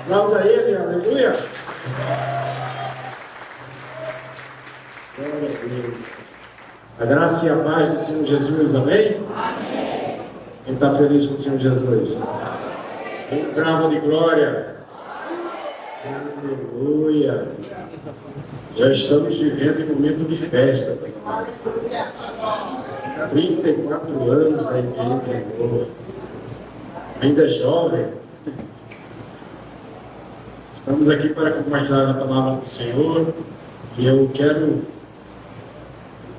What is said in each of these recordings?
Aplauda ele, aleluia. Glória a Deus. A graça e a paz do Senhor Jesus, amém? Amém. Quem está feliz com o Senhor Jesus? Um bravo de glória. Aleluia. Já estamos vivendo em momento de festa. 34 anos da igreja. Ainda jovem. Estamos aqui para compartilhar a palavra do Senhor. E eu quero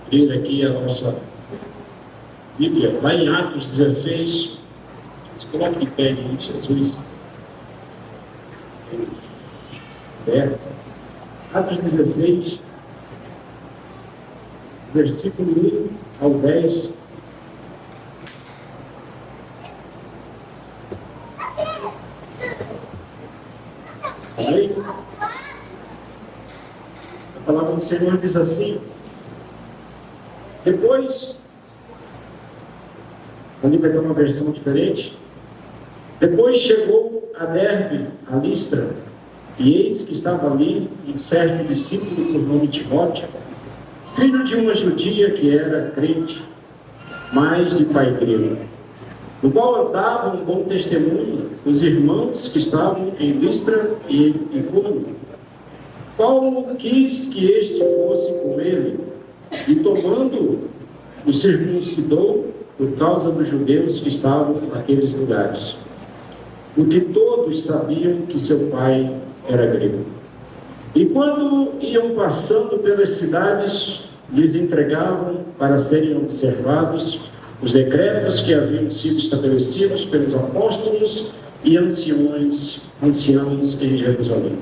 abrir aqui a nossa Bíblia, lá em Atos 16. Coloque de pé em Jesus. Atos 16, versículo 1 ao 10. Amém? A palavra do Senhor diz assim: depois, ali vai ter uma versão diferente. Depois chegou a Derbe, a Listra, e eis que estava ali um certo discípulo por nome Timóteo, filho de uma judia que era crente, mas de pai grego, no qual dava um bom testemunho os irmãos que estavam em Listra e Icônio. Paulo quis que este fosse com ele, e tomando-o, o circuncidou por causa dos judeus que estavam naqueles lugares, porque todos sabiam que seu pai era grego. E quando iam passando pelas cidades, lhes entregavam para serem observados os decretos que haviam sido estabelecidos pelos apóstolos e anciãos em Jerusalém.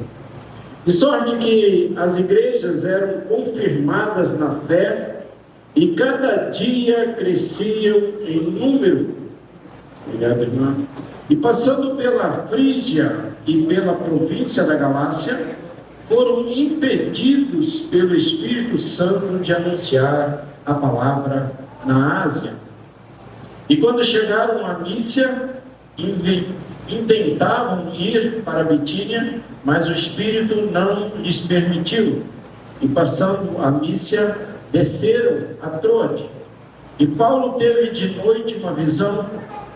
De sorte que as igrejas eram confirmadas na fé e cada dia cresciam em número. Obrigado, irmã. E passando pela Frígia e pela província da Galácia, foram impedidos pelo Espírito Santo de anunciar a palavra na Ásia. E quando chegaram a Mícia, intentavam ir para a Bitínia, mas o Espírito não lhes permitiu. E passando a Mícia, desceram a Troade. E Paulo teve de noite uma visão,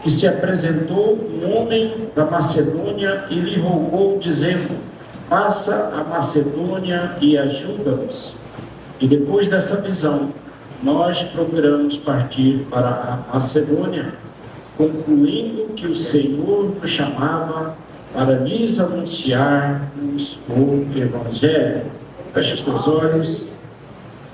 que se apresentou um homem da Macedônia e lhe rogou, dizendo: passa a Macedônia e ajuda-nos. E depois dessa visão, nós procuramos partir para a Macedônia, concluindo que o Senhor nos chamava para lhes anunciarmos o Evangelho. Feche os teus olhos.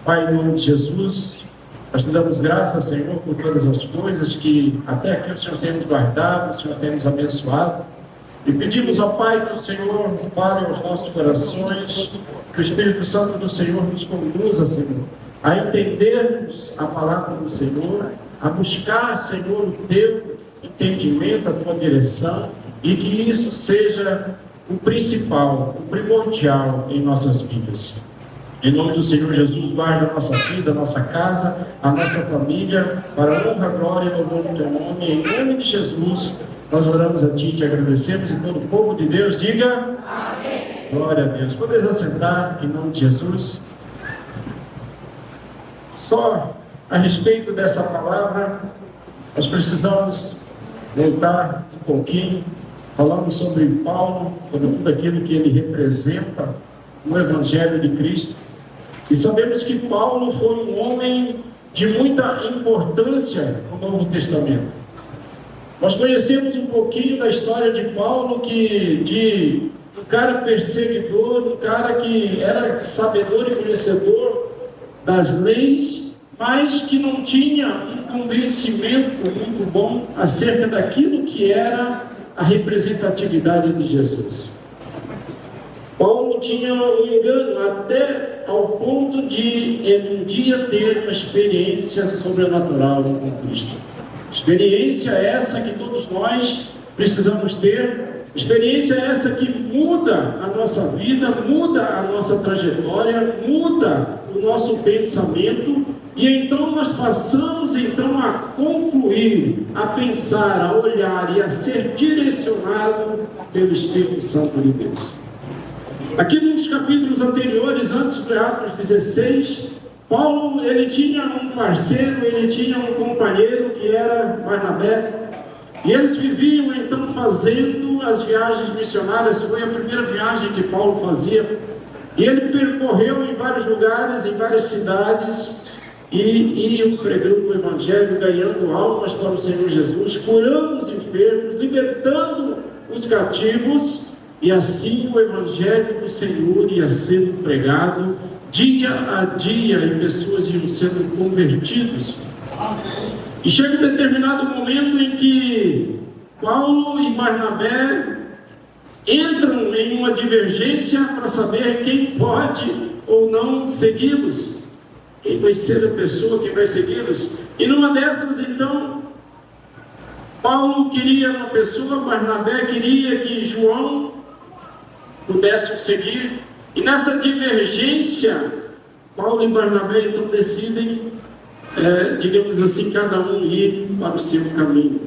Pai, em nome de Jesus, nós te damos graças, Senhor, por todas as coisas que até aqui o Senhor tem nos guardado, o Senhor tem nos abençoado. E pedimos ao Pai que o Senhor fale aos nossos corações, que o Espírito Santo do Senhor nos conduza, Senhor, a entendermos a palavra do Senhor, a buscar, Senhor, o teu entendimento, a tua direção, e que isso seja o principal, o primordial em nossas vidas. Em nome do Senhor Jesus, guarda a nossa vida, a nossa casa, a nossa família, para a honra, glória e louvor do teu nome. Em nome de Jesus, nós oramos a Ti e te agradecemos, e todo o povo de Deus diga amém. Glória a Deus. Podeis assentar em nome de Jesus. Só a respeito dessa palavra, nós precisamos voltar um pouquinho, falando sobre Paulo, sobre tudo aquilo que ele representa no Evangelho de Cristo. E sabemos que Paulo foi um homem de muita importância no Novo Testamento. Nós conhecemos um pouquinho da história de Paulo, de um cara perseguidor, um cara que era sabedor e conhecedor das leis, mas que não tinha um convencimento muito bom acerca daquilo que era a representatividade de Jesus. Paulo tinha um engano até ao ponto de ele um dia ter uma experiência sobrenatural com Cristo. Experiência essa que todos nós precisamos ter, experiência essa que muda a nossa vida, muda a nossa trajetória, muda o nosso pensamento E então nós passamos então a concluir, a pensar, a olhar e a ser direcionado pelo Espírito Santo de Deus. Aqui nos capítulos anteriores, antes de Atos 16, Paulo, ele tinha um parceiro, ele tinha um companheiro que era Barnabé, e eles viviam então fazendo as viagens missionárias. Foi a primeira viagem que Paulo fazia, e ele percorreu em vários lugares, em várias cidades, e iam pregando o Evangelho, ganhando almas para o Senhor Jesus, curando os enfermos, libertando os cativos, e assim o Evangelho do Senhor ia sendo pregado dia a dia, e pessoas iam sendo convertidas. E chega um determinado momento em que Paulo e Barnabé entram em uma divergência para saber quem pode ou não segui-los. Quem vai ser a pessoa que vai segui-los? E numa dessas, então, Paulo queria uma pessoa, Barnabé queria que João pudesse o seguir. E nessa divergência, Paulo e Barnabé então decidem, digamos assim, cada um ir para o seu caminho.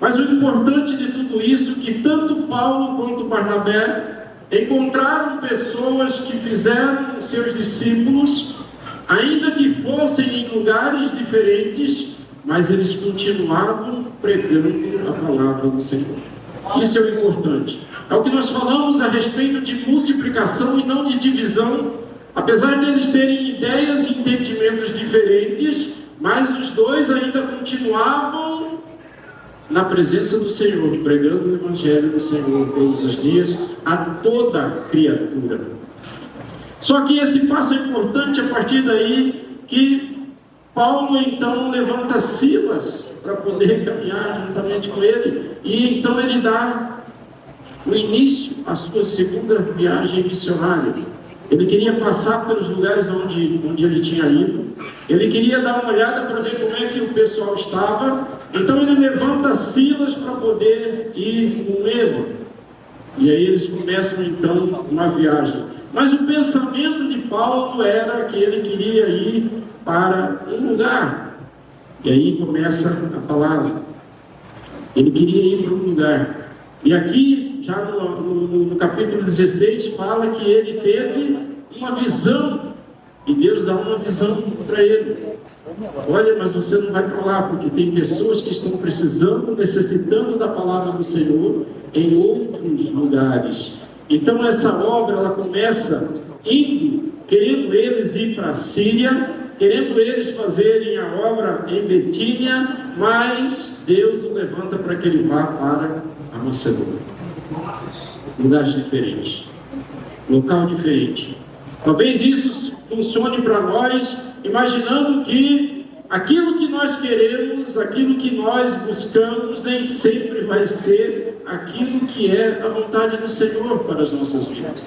Mas o importante de tudo isso é que tanto Paulo quanto Barnabé encontraram pessoas que fizeram seus discípulos, ainda que fossem em lugares diferentes, mas eles continuavam pregando a palavra do Senhor. Isso é o importante. É o que nós falamos a respeito de multiplicação e não de divisão. Apesar deles terem ideias e entendimentos diferentes, mas os dois ainda continuavam na presença do Senhor, pregando o Evangelho do Senhor todos os dias a toda criatura. Só que esse passo é importante a partir daí que Paulo então levanta Silas para poder caminhar juntamente com ele, e então ele dá o início à sua segunda viagem missionária. Ele queria passar pelos lugares onde ele tinha ido, ele queria dar uma olhada para ver como é que o pessoal estava, então ele levanta Silas para poder ir com ele, e aí eles começam então uma viagem. Mas o pensamento de Paulo era que ele queria ir para um lugar, e aí começa a palavra, ele queria ir para um lugar. E aqui, já no capítulo 16, fala que ele teve uma visão, e Deus dá uma visão para ele. Olha, mas você não vai para lá, porque tem pessoas que estão precisando, necessitando da palavra do Senhor em outros lugares. Então essa obra, ela começa indo, querendo eles ir para a Síria, querendo eles fazerem a obra em Betínia, mas Deus o levanta para que ele vá para a Macedônia. Lugares diferentes, local diferente. Talvez isso funcione para nós, imaginando que aquilo que nós queremos, aquilo que nós buscamos, nem sempre vai ser aquilo que é a vontade do Senhor para as nossas vidas.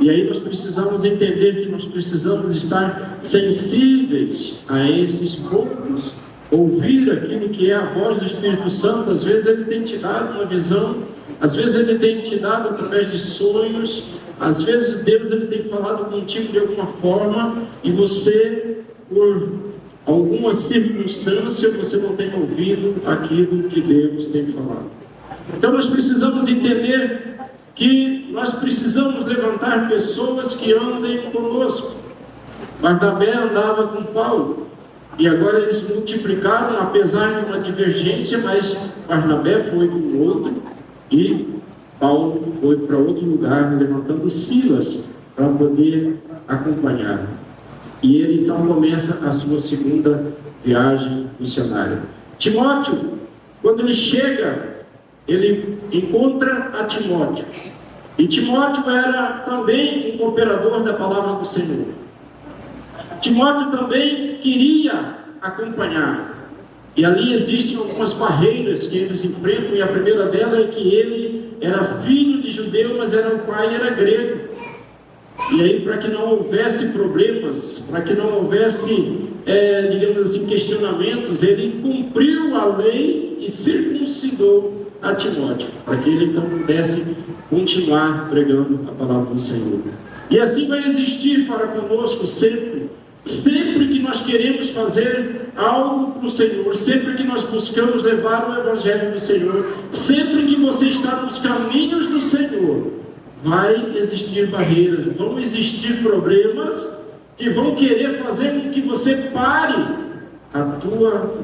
E aí nós precisamos entender que nós precisamos estar sensíveis a esses pontos, ouvir aquilo que é a voz do Espírito Santo. Às vezes ele tem te dado uma visão, às vezes ele tem te dado através de sonhos, às vezes Deus ele tem falado contigo de alguma forma, e você, por alguma circunstância, você não tem ouvido aquilo que Deus tem falado. Então nós precisamos entender que nós precisamos levantar pessoas que andem conosco. Barnabé andava com Paulo, e agora eles multiplicaram, apesar de uma divergência, mas Barnabé foi com o outro, e Paulo foi para outro lugar, levantando Silas para poder acompanhar. E ele então começa a sua segunda viagem missionária. Timóteo, quando ele chega, ele encontra a Timóteo. E Timóteo era também um cooperador da palavra do Senhor. Timóteo também queria acompanhar. E ali existem algumas barreiras que eles enfrentam, e a primeira delas é que ele era filho de judeu, mas o pai era grego. E aí, para que não houvesse problemas, para que não houvesse, digamos assim, questionamentos, ele cumpriu a lei e circuncidou a Timóteo, para que ele então pudesse continuar pregando a palavra do Senhor. E assim vai existir para conosco sempre Sempre que nós queremos fazer algo para o Senhor, sempre que nós buscamos levar o Evangelho do Senhor, sempre que você está nos caminhos do Senhor, vai existir barreiras, vão existir problemas que vão querer fazer com que você pare a tua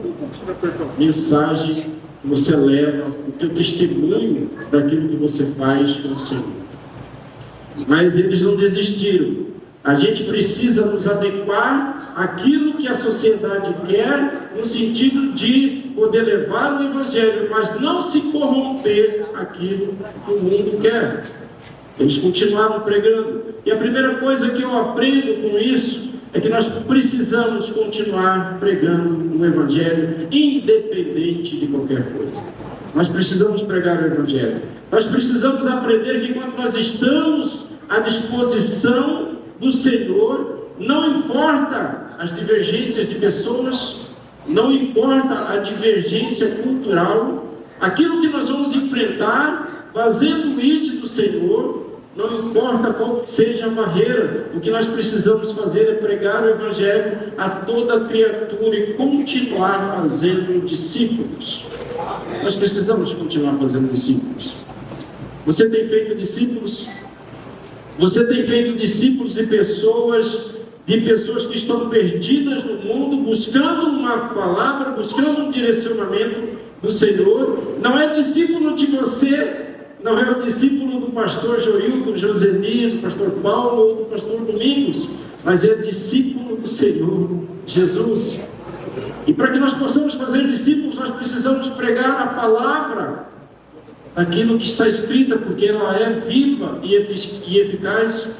mensagem que você leva, o teu testemunho daquilo que você faz com o Senhor. Mas eles não desistiram. A gente precisa nos adequar àquilo que a sociedade quer, no sentido de poder levar o Evangelho, mas não se corromper aquilo que o mundo quer. Eles continuaram pregando. E a primeira coisa que eu aprendo com isso é que nós precisamos continuar pregando o Evangelho, independente de qualquer coisa. Nós precisamos pregar o Evangelho. Nós precisamos aprender que quando nós estamos à disposição do Senhor, não importa as divergências de pessoas, não importa a divergência cultural, aquilo que nós vamos enfrentar, fazendo o ID do Senhor, não importa qual seja a barreira, o que nós precisamos fazer é pregar o Evangelho a toda criatura e continuar fazendo discípulos. Nós precisamos continuar fazendo discípulos. Você tem feito discípulos? Você tem feito discípulos de pessoas que estão perdidas no mundo, buscando uma palavra, buscando um direcionamento do Senhor. Não é discípulo de você, não é o discípulo do pastor Joilton, Joseli, do pastor Paulo ou do pastor Domingos, mas é discípulo do Senhor Jesus. E para que nós possamos fazer discípulos, nós precisamos pregar a palavra, aquilo que está escrita, porque ela é viva e eficaz.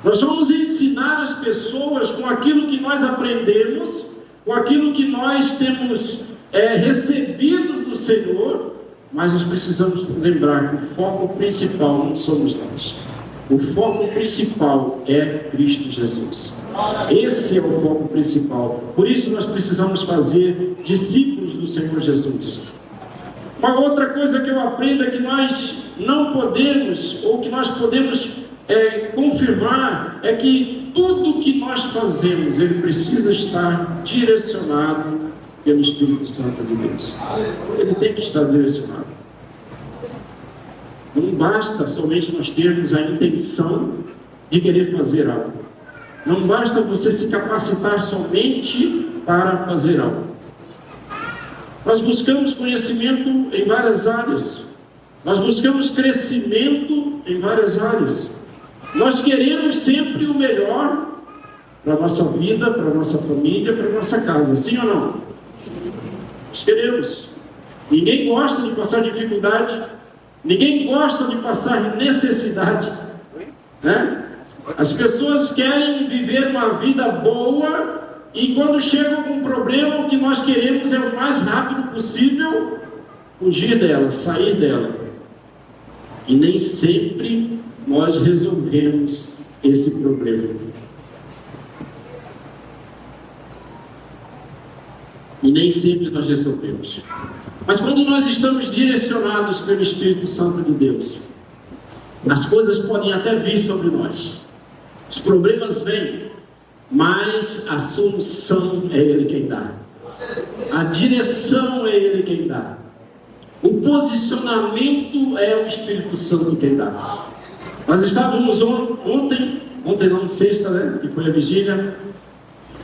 Nós vamos ensinar as pessoas com aquilo que nós aprendemos, com aquilo que nós temos recebido do Senhor, mas nós precisamos lembrar que o foco principal não somos nós. O foco principal é Cristo Jesus. Esse é o foco principal. Por isso nós precisamos fazer discípulos do Senhor Jesus. Uma outra coisa que eu aprendo é que nós não podemos, ou que nós podemos confirmar, é que tudo que nós fazemos, ele precisa estar direcionado pelo Espírito Santo de Deus. Ele tem que estar direcionado. Não basta somente nós termos a intenção de querer fazer algo. Não basta você se capacitar somente para fazer algo. Nós buscamos conhecimento em várias áreas. Nós buscamos crescimento em várias áreas. Nós queremos sempre o melhor para a nossa vida, para a nossa família, para a nossa casa. Sim ou não? Nós queremos. Ninguém gosta de passar dificuldade. Ninguém gosta de passar necessidade. Né? As pessoas querem viver uma vida boa, e quando chegam com um problema, o que nós queremos é o mais rápido possível fugir dela, sair dela. E nem sempre nós resolvemos esse problema. E nem sempre nós resolvemos. Mas quando nós estamos direcionados pelo Espírito Santo de Deus, as coisas podem até vir sobre nós. Os problemas vêm, mas a solução é Ele quem dá. A direção é Ele quem dá. O posicionamento é o Espírito Santo quem dá. Nós estávamos ontem não, sexta, né? Que foi a vigília.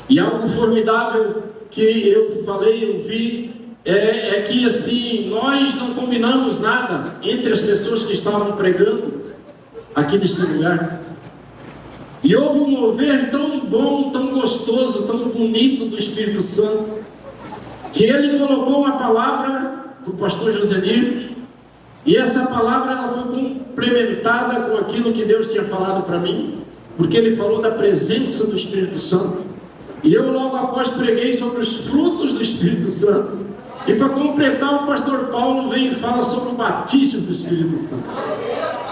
E algo formidável que eu falei, eu vi, é que assim, nós não combinamos nada entre as pessoas que estavam pregando aqui neste lugar. E houve um mover tão bom, tão gostoso, tão bonito do Espírito Santo, que ele colocou uma palavra para o pastor Josenir, e essa palavra ela foi complementada com aquilo que Deus tinha falado para mim, porque ele falou da presença do Espírito Santo, e eu logo após preguei sobre os frutos do Espírito Santo, e para completar, o pastor Paulo vem e fala sobre o batismo do Espírito Santo.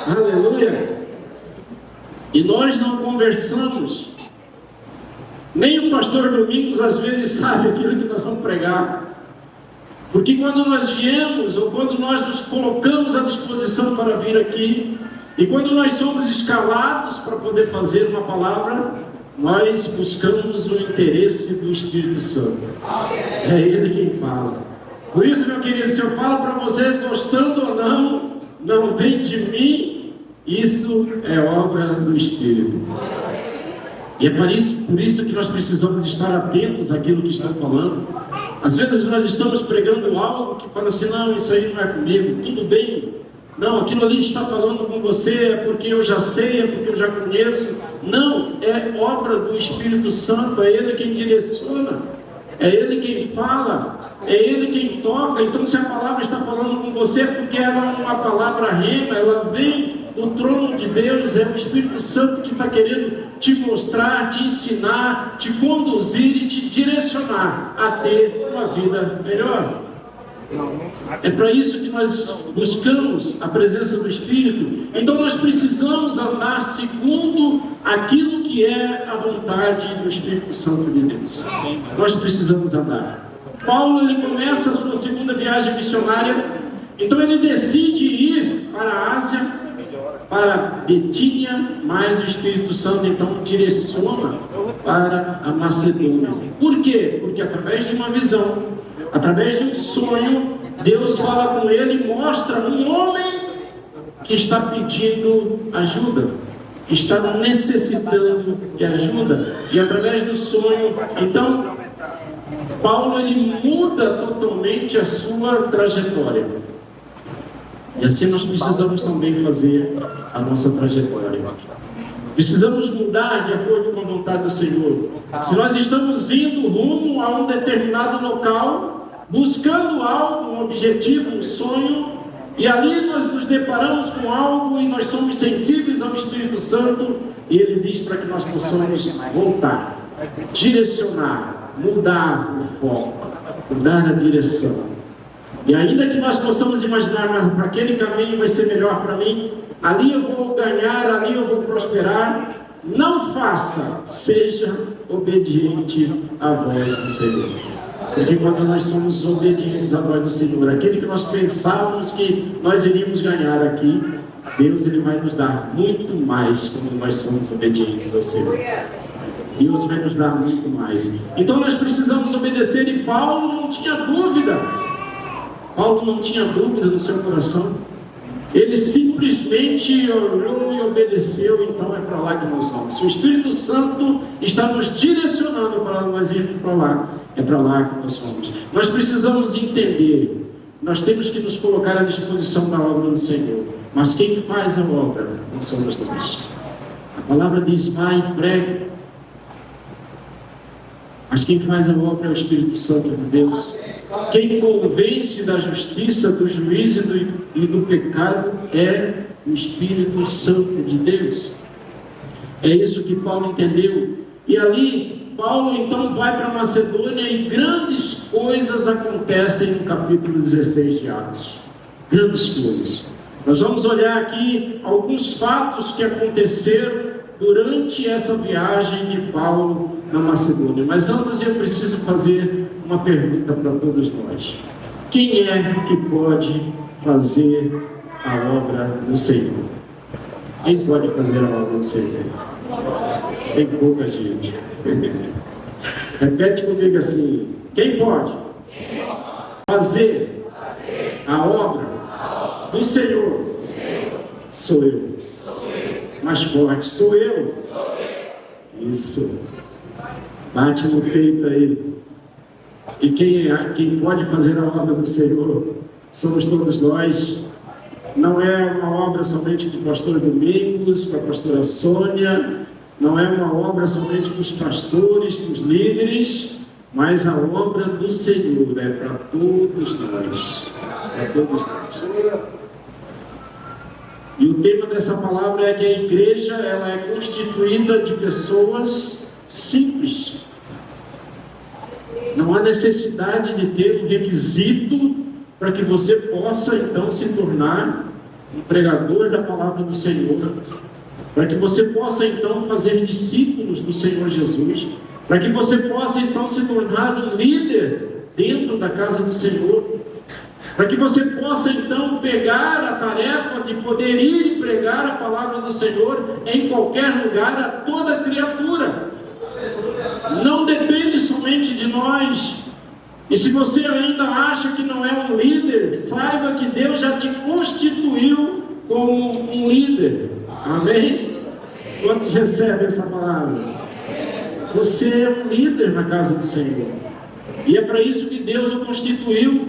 Aleluia! E nós não conversamos. Nem o pastor Domingos às vezes sabe aquilo que nós vamos pregar. Porque quando nós viemos, ou quando nós nos colocamos à disposição para vir aqui, e quando nós somos escalados para poder fazer uma palavra, nós buscamos o interesse do Espírito Santo. É Ele quem fala. Por isso, meu querido, se eu falo para você, gostando ou não, não vem de mim, isso é obra do Espírito. E é por isso que nós precisamos estar atentos àquilo que estão falando. Às vezes nós estamos pregando algo que fala assim, não, isso aí não é comigo, tudo bem. Não, aquilo ali está falando com você, é porque eu já sei, é porque eu já conheço. Não, é obra do Espírito Santo, é Ele quem direciona, é Ele quem fala, é Ele quem toca. Então se a palavra está falando com você, é porque ela é uma palavra rema, ela vem do trono de Deus, é o Espírito Santo que está querendo te mostrar, te ensinar, te conduzir e te direcionar a ter uma vida melhor. É para isso que nós buscamos a presença do Espírito. Então nós precisamos andar segundo aquilo que é a vontade do Espírito Santo de Deus. Nós precisamos andar. Paulo, ele começa a sua segunda viagem missionária. Então ele decide ir para a Ásia, para Betínia, mas o Espírito Santo então direciona para a Macedônia. Por quê? Porque através de uma visão, através de um sonho, Deus fala com ele e mostra um homem que está pedindo ajuda, que está necessitando de ajuda. E através do sonho, então, Paulo ele muda totalmente a sua trajetória. E assim nós precisamos também fazer a nossa trajetória. Precisamos mudar de acordo com a vontade do Senhor. Se nós estamos indo rumo a um determinado local, buscando algo, um objetivo, um sonho, e ali nós nos deparamos com algo e nós somos sensíveis ao Espírito Santo, e Ele diz para que nós possamos voltar, direcionar, mudar o foco, mudar a direção. E ainda que nós possamos imaginar, mas para aquele caminho vai ser melhor para mim, ali eu vou ganhar, ali eu vou prosperar, não faça, seja obediente à voz do Senhor. Porque quando nós somos obedientes à voz do Senhor, aquele que nós pensávamos que nós iríamos ganhar aqui, Deus ele vai nos dar muito mais quando nós somos obedientes ao Senhor. Deus vai nos dar muito mais. Então nós precisamos obedecer, e Paulo não tinha dúvida. Paulo não tinha dúvida no seu coração. Ele simplesmente olhou e obedeceu. Então é para lá que nós vamos. Se o Espírito Santo está nos direcionando para nós irmos para lá, é para lá que nós vamos. Nós precisamos entender. Nós temos que nos colocar à disposição da obra do Senhor. Mas quem faz a obra não somos nós. A palavra diz, vai e pregue. Mas quem faz a obra é o Espírito Santo de Deus. Quem convence da justiça, do juízo e do pecado é o Espírito Santo de Deus. É isso que Paulo entendeu. E ali, Paulo então vai para Macedônia e grandes coisas acontecem no capítulo 16 de Atos. Grandes coisas. Nós vamos olhar aqui alguns fatos que aconteceram durante essa viagem de Paulo na Macedônia. Mas antes eu preciso fazer uma pergunta para todos nós. Quem é que pode fazer a obra do Senhor? Quem pode fazer a obra do Senhor? Tem pouca gente. Repete comigo assim: quem pode fazer a obra do Senhor? Sou eu. Mais forte, sou eu. Isso. Bate no peito aí. E quem pode fazer a obra do Senhor somos todos nós. Não é uma obra somente do pastor Domingos, com a pastora Sônia, não é uma obra somente dos pastores, dos líderes, mas a obra do Senhor é para todos nós. É para todos nós. E o tema dessa palavra é que a igreja ela é constituída de pessoas simples. Não há necessidade de ter um requisito para que você possa então se tornar um pregador da palavra do Senhor, para que você possa então fazer discípulos do Senhor Jesus, para que você possa então se tornar um líder dentro da casa do Senhor, para que você possa então pegar a tarefa de poder ir e pregar a palavra do Senhor em qualquer lugar a toda criatura. Não depende somente de nós. E se você ainda acha que não é um líder, saiba que Deus já te constituiu como um líder. Amém? Quantos recebem essa palavra? Você é um líder na casa do Senhor. E é para isso que Deus o constituiu,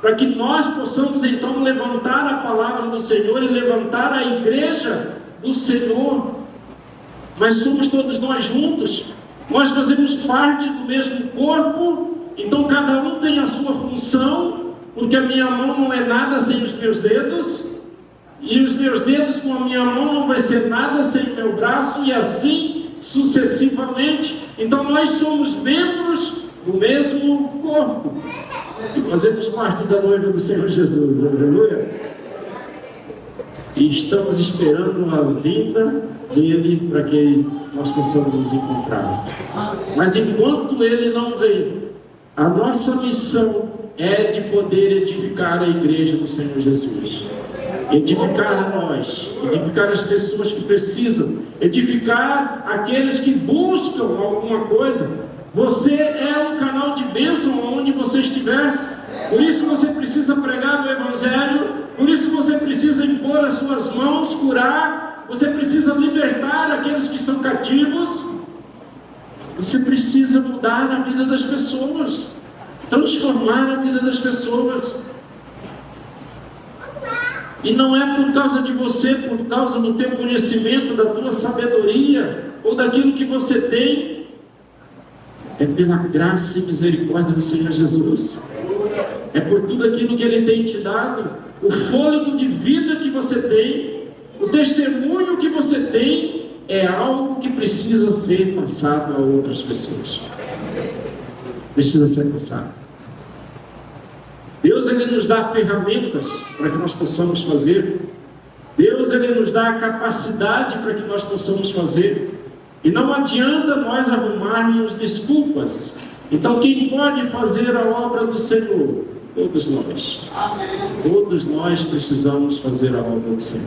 para que nós possamos então levantar a palavra do Senhor e levantar a igreja do Senhor. Mas somos todos nós juntos, nós fazemos parte do mesmo corpo, então cada um tem a sua função, porque a minha mão não é nada sem os meus dedos, e os meus dedos com a minha mão não vai ser nada sem o meu braço, e assim sucessivamente. Então nós somos membros do mesmo corpo e fazemos parte da noiva do Senhor Jesus. Aleluia! E estamos esperando a vinda dele para que nós possamos nos encontrar. Mas enquanto ele não vem, a nossa missão é de poder edificar a igreja do Senhor Jesus. Edificar a nós, edificar as pessoas que precisam, edificar aqueles que buscam alguma coisa. Você é um canal de bênção onde você estiver. Por isso você precisa pregar o Evangelho, por isso você precisa impor as suas mãos, curar, você precisa libertar aqueles que estão cativos. Você precisa mudar a vida das pessoas, transformar a vida das pessoas. E não é por causa de você, por causa do teu conhecimento, da tua sabedoria, ou daquilo que você tem. É pela graça e misericórdia do Senhor Jesus. É por tudo aquilo que Ele tem te dado. O fôlego de vida que você tem, o testemunho que você tem, é algo que precisa ser passado a outras pessoas. Precisa ser passado. Deus, Ele nos dá ferramentas para que nós possamos fazer. Deus, Ele nos dá a capacidade para que nós possamos fazer. E não adianta nós arrumarmos desculpas. Então, quem pode fazer a obra do Senhor? Todos nós. Todos nós precisamos fazer a obra do Senhor.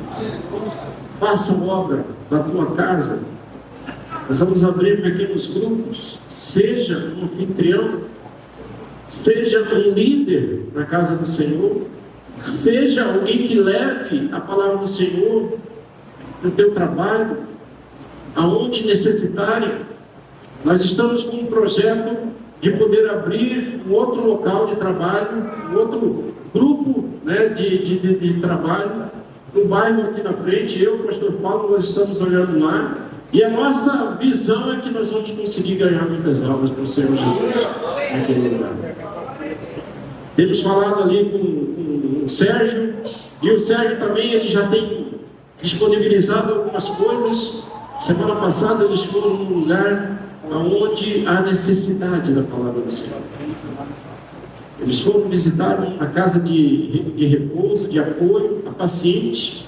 Faça a obra na tua casa. Nós vamos abrir pequenos grupos. Seja um anfitrião. Seja um líder na casa do Senhor, seja alguém que leve a palavra do Senhor no teu trabalho, aonde necessitarem. Nós estamos com um projeto de poder abrir um outro local de trabalho, um outro grupo, né, de trabalho, no bairro aqui na frente. Eu e o pastor Paulo, nós estamos olhando lá, e a nossa visão é que nós vamos conseguir ganhar muitas almas para o Senhor Jesus naquele lugar. Temos falado ali com o Sérgio, e o Sérgio também, ele já tem disponibilizado algumas coisas. Semana passada eles foram num lugar onde há necessidade da palavra do Senhor. Eles foram visitar uma casa de repouso, de apoio a pacientes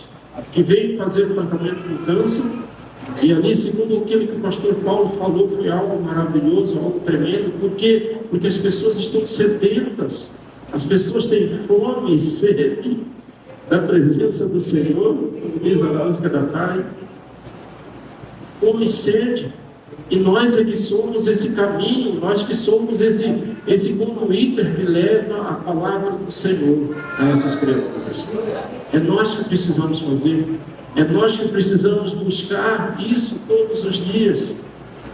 que veio fazer o tratamento do câncer. E ali, segundo aquilo que o pastor Paulo falou, foi algo maravilhoso, algo tremendo. Por quê? Porque as pessoas estão sedentas, as pessoas têm fome e sede da presença do Senhor, como diz a música da Thay. Fome e sede. E nós é que somos esse caminho, nós que somos esse conduíter que leva a palavra do Senhor a essas criaturas. É nós que precisamos fazer. É nós que precisamos buscar isso todos os dias.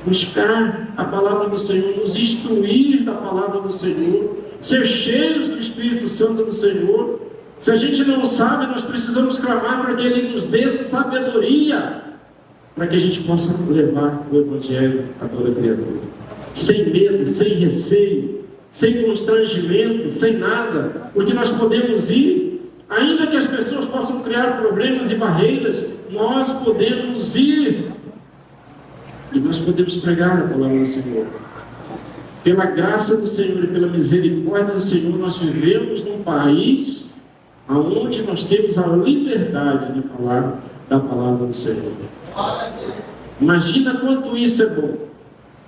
Buscar a palavra do Senhor, nos instruir da palavra do Senhor, ser cheios do Espírito Santo do Senhor. Se a gente não sabe, nós precisamos clamar para que Ele nos dê sabedoria, para que a gente possa levar o Evangelho a toda criatura. Sem medo, sem receio, sem constrangimento, sem nada. Porque nós podemos ir. Ainda que as pessoas possam criar problemas e barreiras, nós podemos ir. E nós podemos pregar a palavra do Senhor. Pela graça do Senhor e pela misericórdia do Senhor, nós vivemos num país onde nós temos a liberdade de falar da palavra do Senhor. Imagina quanto isso é bom.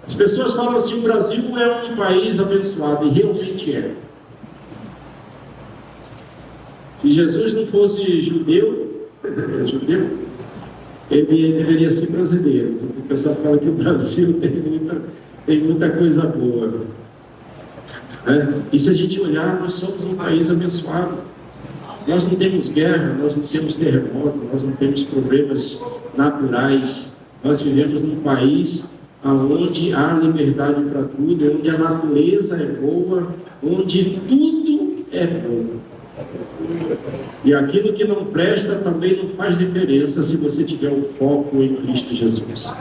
As pessoas falam assim, o Brasil é um país abençoado, e realmente é. Se Jesus não fosse judeu, ele deveria ser brasileiro. O pessoal fala que o Brasil tem muita coisa boa. E se a gente olhar, nós somos um país abençoado. Nós não temos guerra, nós não temos terremoto, nós não temos problemas naturais. Nós vivemos num país onde há liberdade para tudo, onde a natureza é boa, onde tudo é bom. E aquilo que não presta também não faz diferença se você tiver o foco em Cristo Jesus.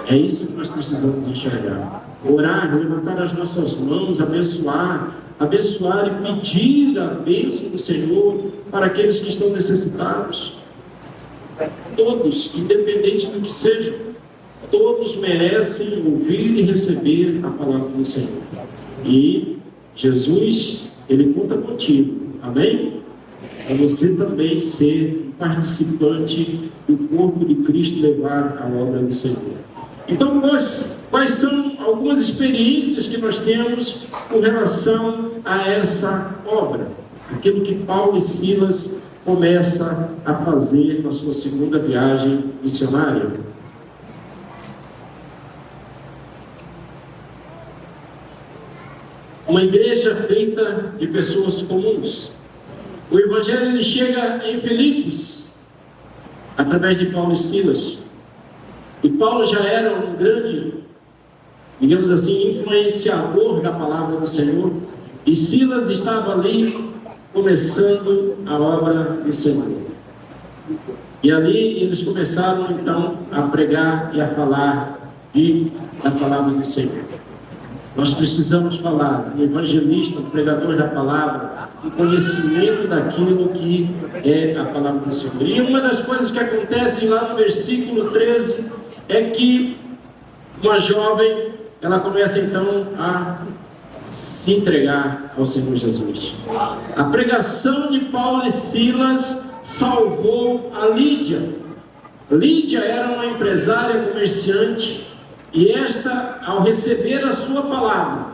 É isso que nós precisamos enxergar. Orar, levantar as nossas mãos, abençoar e pedir a bênção do Senhor para aqueles que estão necessitados. Todos, independente do que sejam, todos merecem ouvir e receber a palavra do Senhor. E Jesus, Ele conta contigo, amém? Para você também ser participante do corpo de Cristo, levar a obra do Senhor. Então, quais são algumas experiências que nós temos com relação a essa obra? Aquilo que Paulo e Silas começam a fazer na sua segunda viagem missionária. Uma igreja feita de pessoas comuns. O Evangelho ele chega em Filipos, através de Paulo e Silas. E Paulo já era um grande, digamos assim, influenciador da palavra do Senhor. E Silas estava ali começando a obra do Senhor. E ali eles começaram então a pregar e a falar da palavra do Senhor. Nós precisamos falar, um evangelista, um pregador da palavra, um conhecimento daquilo que é a palavra do Senhor. E uma das coisas que acontecem lá no versículo 13 é que uma jovem, ela começa então a se entregar ao Senhor Jesus. A pregação de Paulo e Silas salvou a Lídia. Lídia era uma empresária comerciante. E esta, ao receber a sua palavra,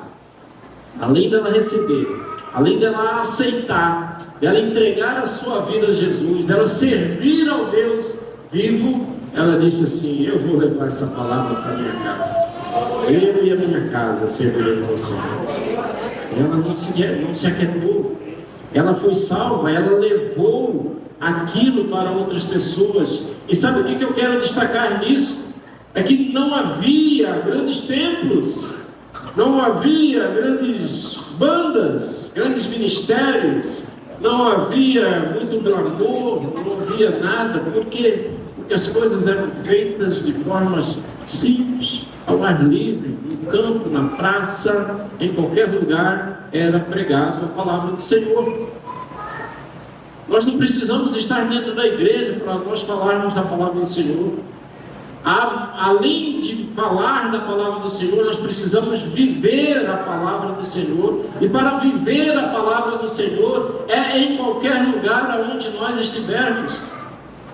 além dela receber, além dela aceitar, dela entregar a sua vida a Jesus, dela servir ao Deus vivo, ela disse assim: eu vou levar essa palavra para a minha casa. Eu e a minha casa serviremos ao Senhor. Ela não se aquietou. Ela foi salva, ela levou aquilo para outras pessoas. E sabe o que eu quero destacar nisso? É que não havia grandes templos, não havia grandes bandas, grandes ministérios, não havia muito glamour, não havia nada. Por quê? Porque as coisas eram feitas de formas simples, ao ar livre, no campo, na praça, em qualquer lugar era pregado a palavra do Senhor. Nós não precisamos estar dentro da igreja para nós falarmos da palavra do Senhor. Além de falar da palavra do Senhor, nós precisamos viver a palavra do Senhor. E para viver a palavra do Senhor é em qualquer lugar onde nós estivermos.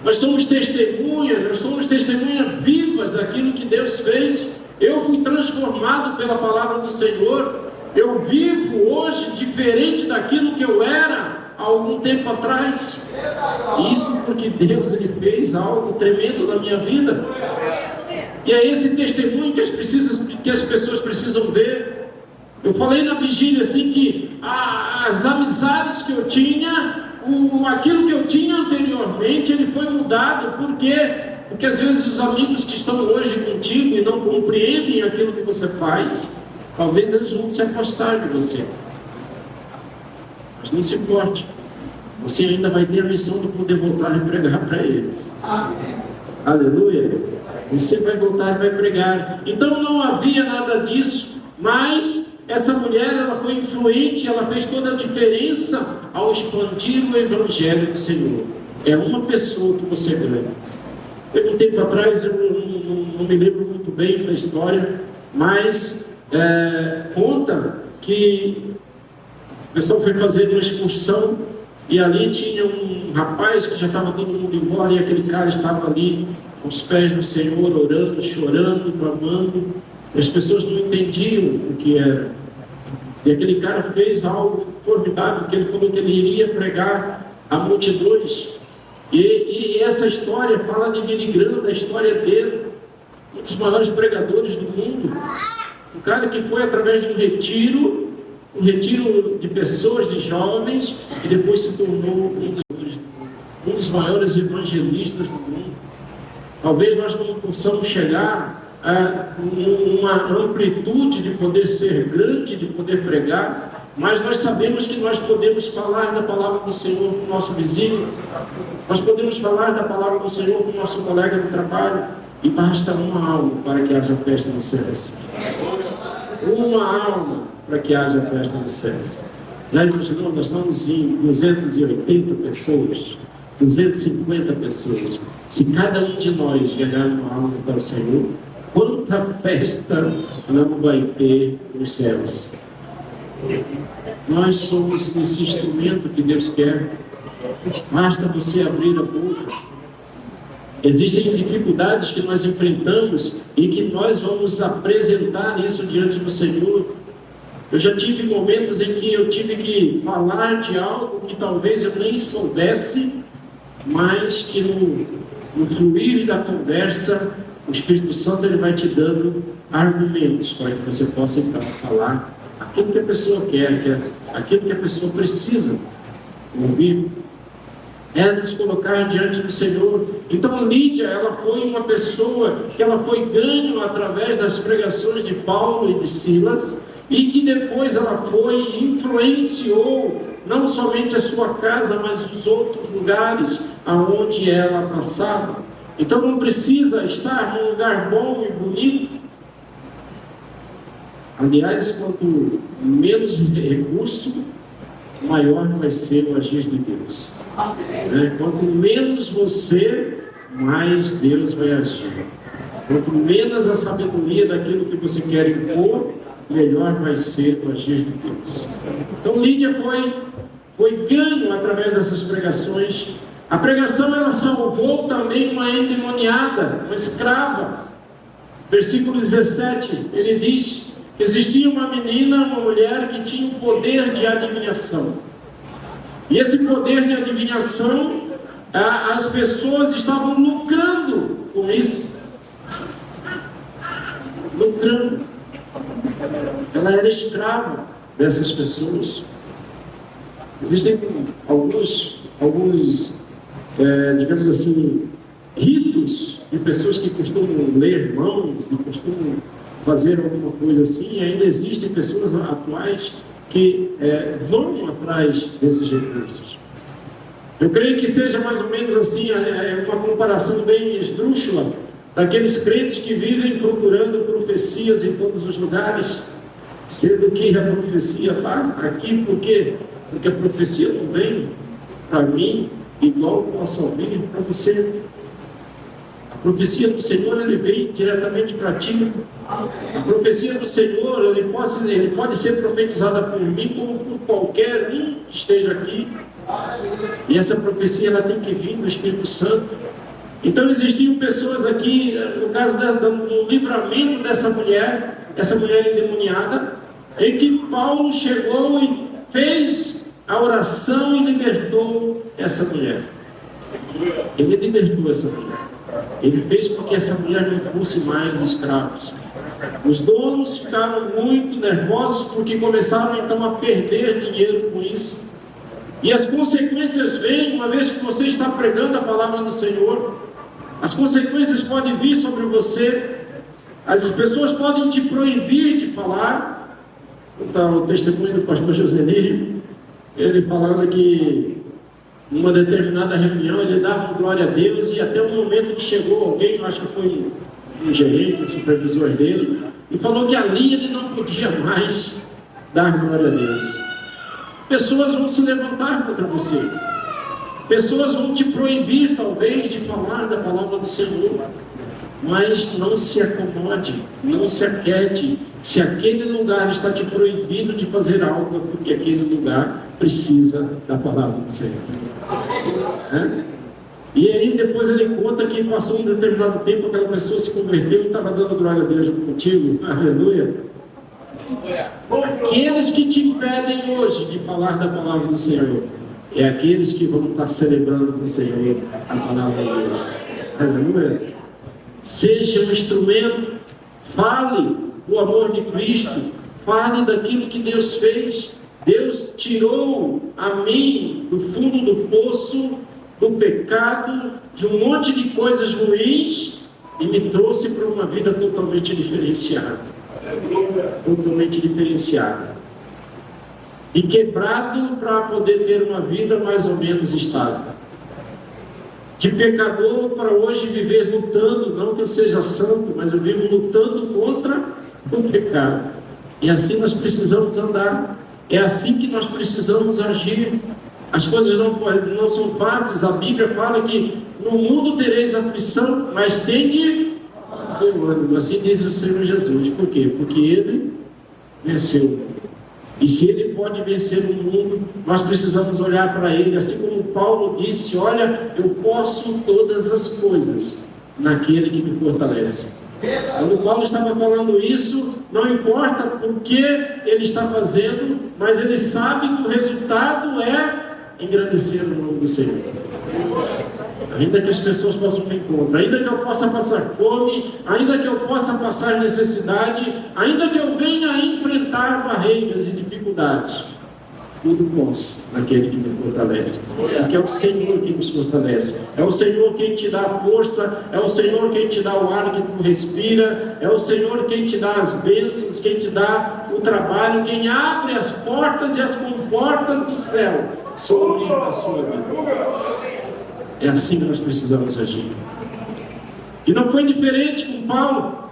Nós somos testemunhas vivas daquilo que Deus fez. Eu fui transformado pela palavra do Senhor. Eu vivo hoje diferente daquilo que eu era há algum tempo atrás. Isso porque Deus ele fez algo tremendo na minha vida. E é esse testemunho que as pessoas precisam ver. Eu falei na vigília assim que as amizades que eu tinha, aquilo que eu tinha anteriormente, ele foi mudado. Por quê? Porque às vezes os amigos que estão hoje contigo e não compreendem aquilo que você faz, talvez eles vão se afastar de você. Mas não se importe, você ainda vai ter a missão de poder voltar e pregar para eles. Amém. Aleluia. Você vai voltar e vai pregar. Então não havia nada disso, mas essa mulher ela foi influente, ela fez toda a diferença ao expandir o evangelho do Senhor. É uma pessoa que você ganha. Um tempo atrás, eu não me lembro muito bem da história, mas conta que o pessoal foi fazer uma excursão e ali tinha um rapaz que já estava todo mundo embora e aquele cara estava ali aos pés do Senhor, orando, chorando, clamando. E as pessoas não entendiam o que era. E aquele cara fez algo formidável, que ele falou que ele iria pregar a multidões. E essa história fala de Billy Graham, da história dele, um dos maiores pregadores do mundo. Um cara que foi através de um retiro de pessoas, de jovens, e depois se tornou um dos maiores evangelistas do mundo. Talvez nós não possamos chegar a uma amplitude de poder ser grande, de poder pregar, mas nós sabemos que nós podemos falar da palavra do Senhor com o nosso vizinho, nós podemos falar da palavra do Senhor com o nosso colega de trabalho, e basta uma alma para que haja festa nos céus. Uma alma para que haja festa nos céus. Já imaginou? Nós estamos em 280 pessoas, 250 pessoas. Se cada um de nós ganhar uma alma para o Senhor, quanta festa não vai ter nos céus? Nós somos esse instrumento que Deus quer. Basta você abrir a boca. Existem dificuldades que nós enfrentamos e que nós vamos apresentar isso diante do Senhor. Eu já tive momentos em que eu tive que falar de algo que talvez eu nem soubesse, mas que no fluir da conversa, o Espírito Santo ele vai te dando argumentos para que você possa então falar aquilo que a pessoa quer, aquilo que a pessoa precisa ouvir. É nos colocar diante do Senhor. Então Lídia, ela foi uma pessoa que ela foi ganho através das pregações de Paulo e de Silas, e que depois ela foi e influenciou não somente a sua casa, mas os outros lugares aonde ela passava. Então não precisa estar num lugar bom e bonito. Aliás, quanto menos recurso, maior vai ser o agir de Deus. Quanto menos você, mais Deus vai agir. Quanto menos a sabedoria daquilo que você quer impor, melhor vai ser o agir de Deus. Então Lídia foi ganho através dessas pregações. A pregação ela salvou também uma endemoniada, uma escrava. Versículo 17, ele diz: existia uma menina, uma mulher que tinha o poder de adivinhação. E esse poder de adivinhação, as pessoas estavam lucrando com isso. Lucrando. Ela era escrava dessas pessoas. Existem alguns digamos assim, ritos de pessoas que costumam ler mãos, que costumam fazer alguma coisa assim, e ainda existem pessoas atuais que vão atrás desses recursos. Eu creio que seja mais ou menos assim, uma comparação bem esdrúxula daqueles crentes que vivem procurando profecias em todos os lugares, sendo que a profecia está aqui, por quê? Porque a profecia não vem para mim igual possa vir para você. A profecia do Senhor, ele vem diretamente para ti. A profecia do Senhor, ele pode ser profetizada por mim como por qualquer um que esteja aqui. E essa profecia, ela tem que vir do Espírito Santo. Então existiam pessoas aqui, no caso do livramento dessa mulher endemoniada, em que Paulo chegou e fez a oração e libertou essa mulher. Ele libertou essa mulher. Ele fez com que essa mulher não fosse mais escravos. Os donos ficaram muito nervosos porque começaram então a perder dinheiro com isso. E as consequências vêm, uma vez que você está pregando a palavra do Senhor, as consequências podem vir sobre você. As pessoas podem te proibir de falar. Então, o testemunho do pastor Josenir, ele falando que numa determinada reunião ele dava glória a Deus, e até o momento que chegou alguém, eu acho que foi um gerente, um supervisor dele, e falou que ali ele não podia mais dar glória a Deus. Pessoas vão se levantar contra você. Pessoas vão te proibir, talvez, de falar da palavra do Senhor. Mas não se acomode, não se aquiete. Se aquele lugar está te proibindo de fazer algo, é porque aquele lugar precisa da palavra do Senhor. E aí depois ele conta que passou um determinado tempo, aquela pessoa se converteu e estava dando glória a Deus contigo. Aleluia. Aqueles que te impedem hoje de falar da palavra do Senhor, é aqueles que vão estar celebrando com o Senhor a palavra de Deus. Aleluia. Seja um instrumento, fale do amor de Cristo, fale daquilo que Deus fez. Deus tirou a mim do fundo do poço, do pecado, de um monte de coisas ruins e me trouxe para uma vida totalmente diferenciada. Totalmente diferenciada. De quebrado para poder ter uma vida mais ou menos estável. De pecador para hoje viver lutando, não que eu seja santo, mas eu vivo lutando contra o pecado. E assim nós precisamos andar. É assim que nós precisamos agir. As coisas não são fáceis. A Bíblia fala que no mundo tereis aflição, mas tende bom ânimo. Assim diz o Senhor Jesus. Por quê? Porque Ele venceu. E se Ele pode vencer o mundo, nós precisamos olhar para Ele, assim como Paulo disse: olha, eu posso todas as coisas naquele que me fortalece. Quando Paulo estava falando isso, não importa o que ele está fazendo, mas ele sabe que o resultado é engrandecer o nome do Senhor. Ainda que as pessoas possam me encontrar, ainda que eu possa passar fome, ainda que eu possa passar necessidade, ainda que eu venha a enfrentar barreiras e dificuldades, tudo posso naquele que me fortalece. Porque é o Senhor que nos fortalece. É o Senhor quem te dá a força, é o Senhor quem te dá o ar que tu respira, é o Senhor quem te dá as bênçãos, quem te dá o trabalho, quem abre as portas e as comportas do céu sobre a sua vida. É assim que nós precisamos agir. E não foi diferente com Paulo.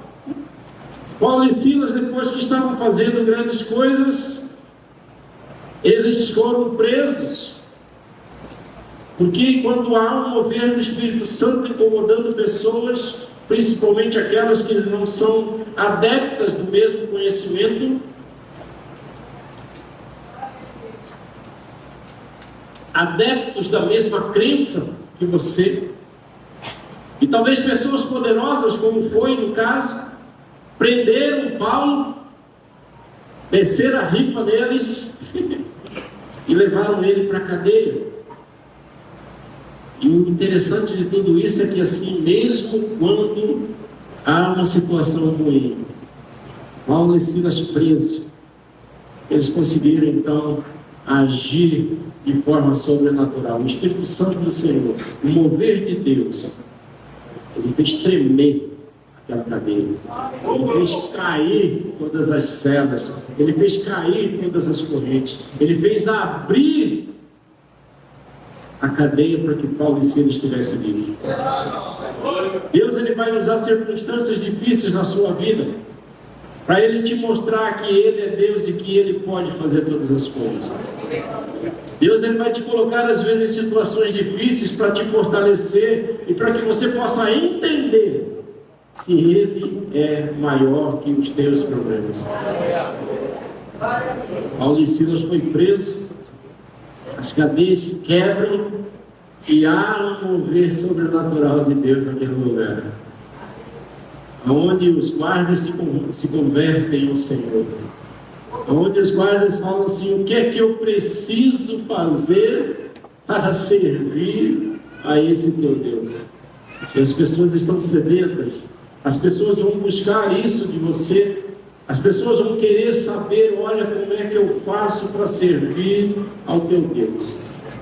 Paulo e Silas, depois que estavam fazendo grandes coisas, eles foram presos. Porque quando há um mover do Espírito Santo incomodando pessoas, principalmente aquelas que não são adeptas do mesmo conhecimento, adeptos da mesma crença que você, e talvez pessoas poderosas, como foi no caso, prenderam Paulo, desceram a ripa neles e levaram ele para a cadeia. E o interessante de tudo isso é que, assim, mesmo quando há uma situação ruim, Paulo e Silas presos, eles conseguiram então agir de forma sobrenatural. O Espírito Santo do Senhor, o mover de Deus, ele fez tremer aquela cadeia, ele fez cair todas as celas, ele fez cair todas as correntes, ele fez abrir a cadeia para que Paulo e Silas estivessem vivos. Deus, ele vai usar circunstâncias difíceis na sua vida para Ele te mostrar que Ele é Deus e que Ele pode fazer todas as coisas. Deus, ele vai te colocar às vezes em situações difíceis para te fortalecer e para que você possa entender que Ele é maior que os teus problemas. Paulo e Silas foi preso, as cadeias se quebram e há um mover sobrenatural de Deus naquele lugar, onde os guardas se convertem ao Senhor, onde os guardas falam assim: o que é que eu preciso fazer para servir a esse teu Deus? E as pessoas estão sedentas, as pessoas vão buscar isso de você, as pessoas vão querer saber: olha, como é que eu faço para servir ao teu Deus?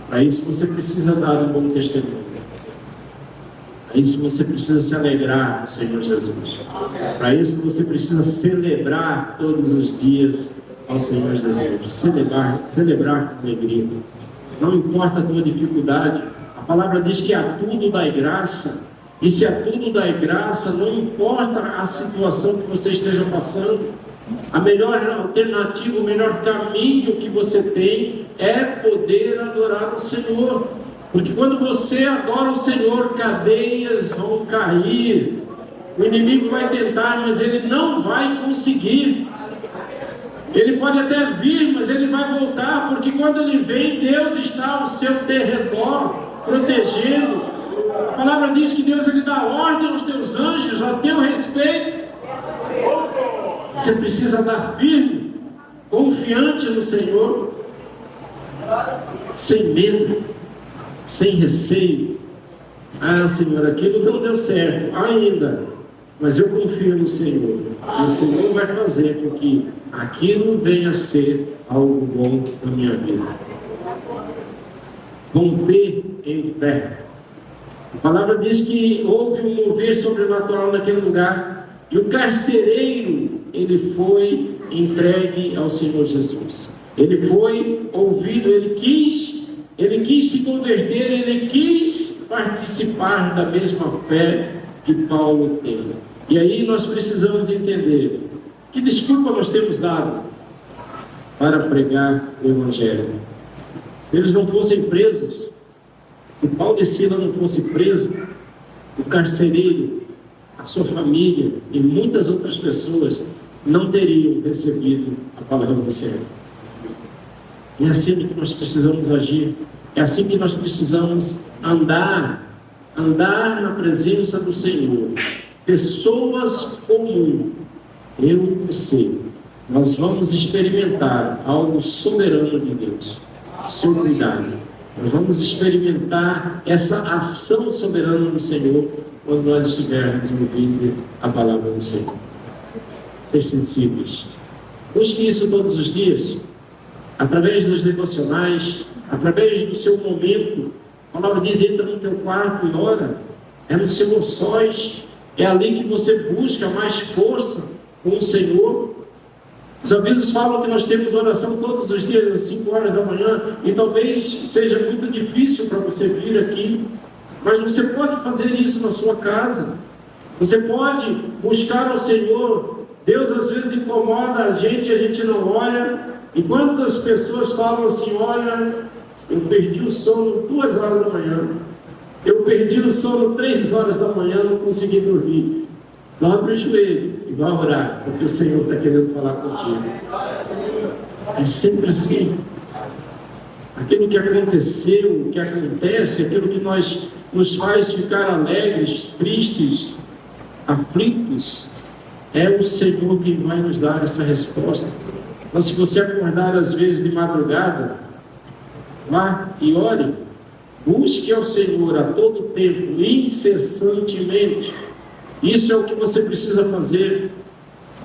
Para isso você precisa dar um bom testemunho. Para isso você precisa se alegrar no Senhor Jesus. Para isso você precisa celebrar todos os dias ao Senhor Jesus. Celebrar com alegria. Não importa a tua dificuldade. A palavra diz que a tudo dai graça. E se a tudo dai graça, não importa a situação que você esteja passando, a melhor alternativa, o melhor caminho que você tem é poder adorar o Senhor. Porque quando você adora o Senhor, cadeias vão cair. O inimigo vai tentar, mas ele não vai conseguir. Ele pode até vir, mas ele vai voltar, porque quando ele vem, Deus está ao seu derredor, protegendo. A palavra diz que Deus, ele dá ordem aos teus anjos a teu respeito. Você precisa andar firme, confiante no Senhor. sem medo, sem receio. Ah, Senhor, aquilo não deu certo ainda, mas eu confio no Senhor. E o Senhor vai fazer com que aquilo venha a ser algo bom na minha vida. Romper em fé. A palavra diz que houve um mover sobrenatural naquele lugar, e o carcereiro, ele foi entregue ao Senhor Jesus. Ele foi ouvido, ele quis se converter, ele quis participar da mesma fé que Paulo tem. E aí nós precisamos entender que desculpa nós temos dado para pregar o Evangelho. Se eles não fossem presos, se Paulo e Silas não fossem presos, o carcereiro, a sua família e muitas outras pessoas não teriam recebido a palavra do Senhor. É assim que nós precisamos agir, é assim que nós precisamos andar na presença do Senhor. Pessoas comuns, eu e você, nós vamos experimentar algo soberano de Deus, seu cuidado. Nós vamos experimentar essa ação soberana do Senhor quando nós estivermos ouvindo a palavra do Senhor. Ser sensíveis. Busque isso todos os dias, através dos devocionais, através do seu momento. A palavra diz: entra no teu quarto e ora. É no seu sós, é ali que você busca mais força com o Senhor. Os avisos falam que nós temos oração todos os dias às 5 horas da manhã, e talvez seja muito difícil para você vir aqui, mas você pode fazer isso na sua casa. Você pode buscar ao Senhor. Deus às vezes incomoda a gente não olha. E quantas pessoas falam assim: olha, eu perdi o sono 2 horas da manhã, eu perdi o sono 3 horas da manhã, não consegui dormir. Dobre o joelho e vá orar, porque o Senhor está querendo falar contigo. É sempre assim. Aquilo que aconteceu, o que acontece, aquilo que nos faz ficar alegres, tristes, aflitos, é o Senhor quem vai nos dar essa resposta. Mas se você acordar às vezes de madrugada, vá e ore, busque ao Senhor a todo tempo, incessantemente. Isso é o que você precisa fazer.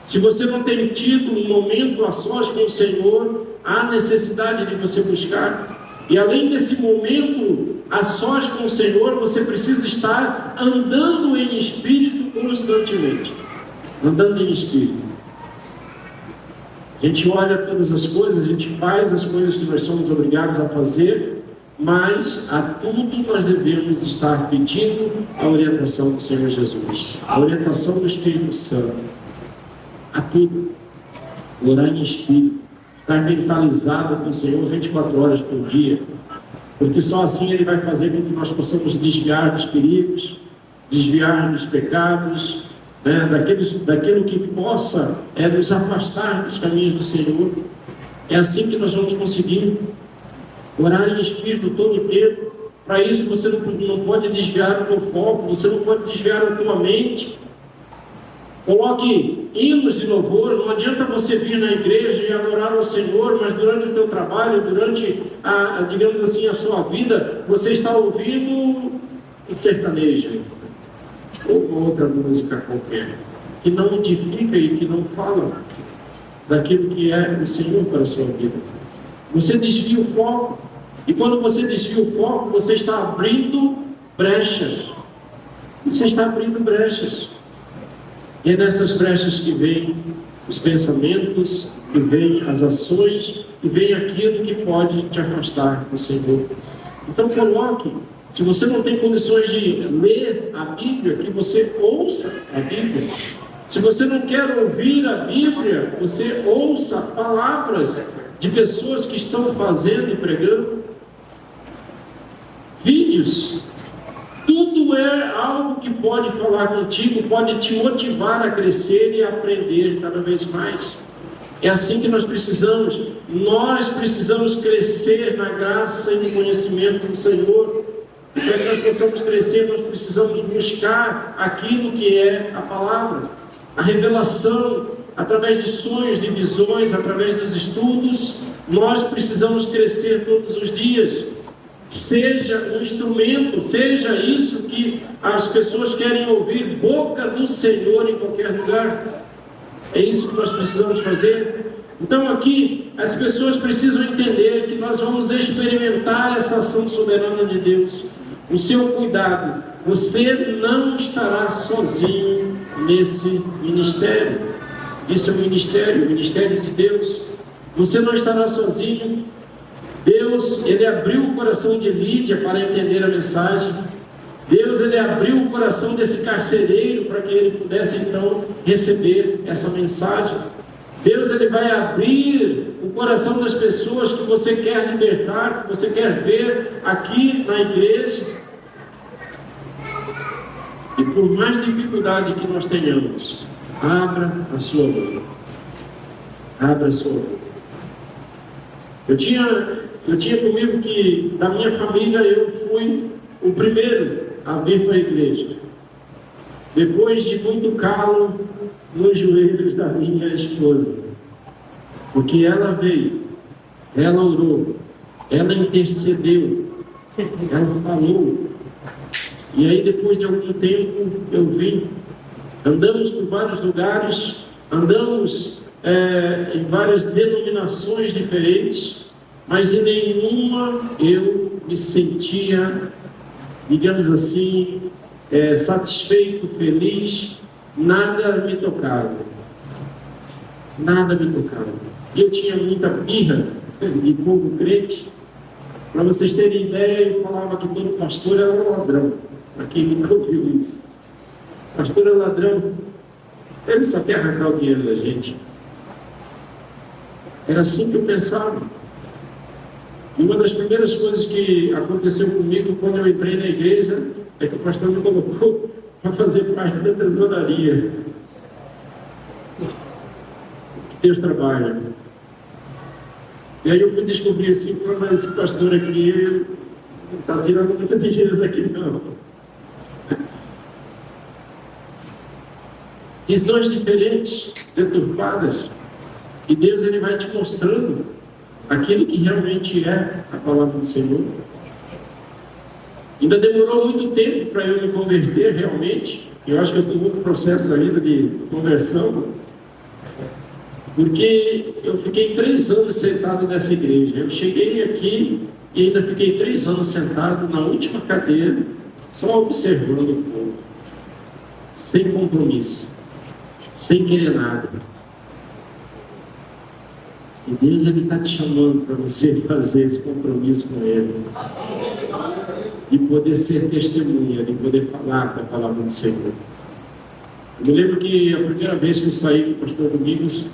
Se você não tem tido um momento a sós com o Senhor, há necessidade de você buscar. E além desse momento a sós com o Senhor, você precisa estar andando em espírito constantemente. Andando em espírito. A gente olha todas as coisas, a gente faz as coisas que nós somos obrigados a fazer, mas a tudo nós devemos estar pedindo a orientação do Senhor Jesus, a orientação do Espírito Santo. A tudo. Orar em espírito, estar mentalizado com o Senhor 24 horas por dia, porque só assim Ele vai fazer com que nós possamos desviar dos perigos, desviar dos pecados, daquilo que possa nos afastar dos caminhos do Senhor. É assim que nós vamos conseguir orar em espírito todo o tempo. Para isso você não pode desviar o teu foco, você não pode desviar a tua mente. Coloque hinos de louvor. Não adianta você vir na igreja e adorar ao Senhor, mas durante o teu trabalho, durante digamos assim, a sua vida, você está ouvindo um sertanejo ou outra música qualquer, que não edifica e que não fala daquilo que é o Senhor para a sua vida. Você desvia o foco, e quando você desvia o foco, você está abrindo brechas. Você está abrindo brechas. E é nessas brechas que vêm os pensamentos, que vêm as ações, que vem aquilo que pode te afastar do Senhor. Então coloque. Se você não tem condições de ler a Bíblia, que você ouça a Bíblia. Se você não quer ouvir a Bíblia, você ouça palavras de pessoas que estão fazendo e pregando. Vídeos. Tudo é algo que pode falar contigo, pode te motivar a crescer e a aprender cada vez mais. É assim que nós precisamos. Nós precisamos crescer na graça e no conhecimento do Senhor. Para que nós possamos crescer, nós precisamos buscar aquilo que é a palavra, a revelação, através de sonhos, de visões, através dos estudos. Nós precisamos crescer todos os dias. Seja um instrumento, seja isso que as pessoas querem ouvir, boca do Senhor em qualquer lugar. É isso que nós precisamos fazer. Então aqui as pessoas precisam entender que nós vamos experimentar essa ação soberana de Deus, o seu cuidado. Você não estará sozinho nesse ministério. Isso é um ministério, o ministério de Deus. Você não estará sozinho. Deus, Ele abriu o coração de Lídia para entender a mensagem. Deus, Ele abriu o coração desse carcereiro para que ele pudesse então receber essa mensagem. Deus, Ele vai abrir o coração das pessoas que você quer libertar, que você quer ver aqui na igreja. E por mais dificuldade que nós tenhamos, abra a sua boca. Abra a sua boca. Eu tinha comigo que, da minha família, eu fui o primeiro a vir para a igreja. Depois de muito calo nos joelhos da minha esposa. Porque ela veio, ela orou, ela intercedeu, ela falou. E aí, depois de algum tempo, eu vim. Andamos por vários lugares, andamos em várias denominações diferentes, mas em nenhuma eu me sentia, digamos assim, satisfeito, feliz. Nada me tocava. Nada me tocava. Eu tinha muita birra de povo crente. Para vocês terem ideia, eu falava que todo pastor era um ladrão. Para quem nunca ouviu isso. Pastor é ladrão. Ele só quer arrancar o dinheiro da gente. Era assim que eu pensava. E uma das primeiras coisas que aconteceu comigo quando eu entrei na igreja é que o pastor me colocou para fazer parte da tesouraria. Que Deus trabalha. E aí eu fui descobrir assim, mas esse pastor aqui não está tirando muito dinheiro daqui não. Visões diferentes, deturpadas. E Deus, Ele vai te mostrando aquilo que realmente é a palavra do Senhor. Ainda demorou muito tempo para eu me converter realmente. Eu acho que eu estou num processo ainda de conversão. Porque eu fiquei 3 anos sentado nessa igreja. Eu cheguei aqui e ainda fiquei 3 anos sentado na última cadeira, só observando o povo. Sem compromisso. Sem querer nada. E Deus, Ele está te chamando para você fazer esse compromisso com Ele. De poder ser testemunha, de poder falar da palavra do Senhor. Eu me lembro que a primeira vez que eu saí com o pastor Domingos,